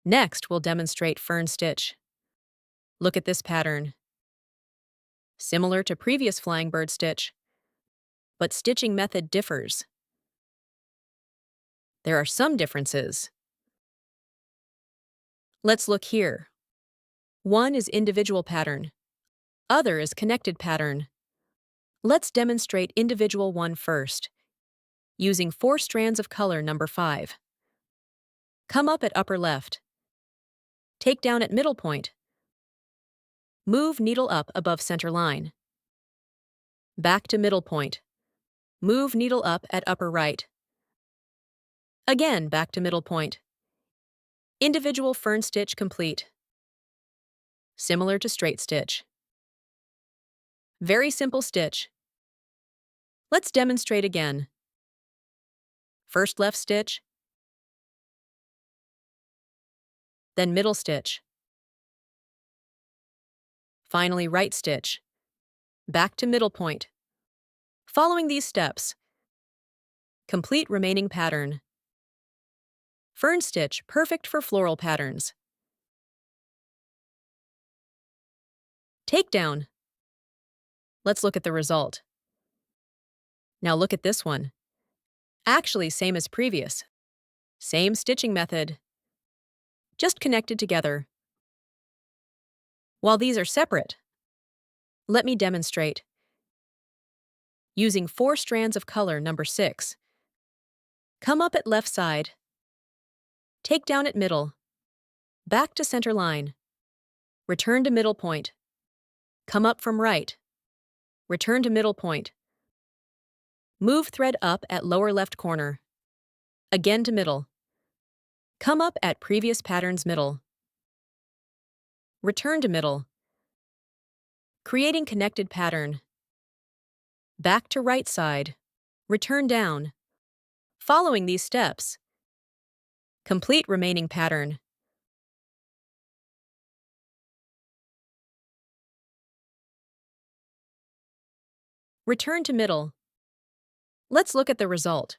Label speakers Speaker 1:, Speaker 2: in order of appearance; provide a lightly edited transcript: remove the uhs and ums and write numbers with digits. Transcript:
Speaker 1: Next, we'll demonstrate fern stitch. Look at this pattern. Similar to previous flying bird stitch, but stitching method differs. There are some differences. Let's look here. One is individual pattern. Other is connected pattern. Let's demonstrate individual one first, using 4 strands of color number 5. Come up at upper left. Take down at middle point. Move needle up above center line. Back to middle point. Move needle up at upper right. Again, back to middle point. Individual fern stitch complete. Similar to straight stitch. Very simple stitch. Let's demonstrate again. First left stitch, then middle stitch. Finally right stitch. Back to middle point. Following these steps, complete remaining pattern. Fern stitch perfect for floral patterns. Takedown. Let's look at the result. Now look at this one. Actually, same as previous. Same stitching method. Just connected together. While these are separate, let me demonstrate. Using 4 strands of color number 6. Come up at left side. Take down at middle. Back to center line. Return to middle point. Come up from right. Return to middle point. Move thread up at lower left corner. Again to middle. Come up at previous pattern's middle. Return to middle. Creating connected pattern. Back to right side. Return down. Following these steps, complete remaining pattern. Return to middle. Let's look at the result.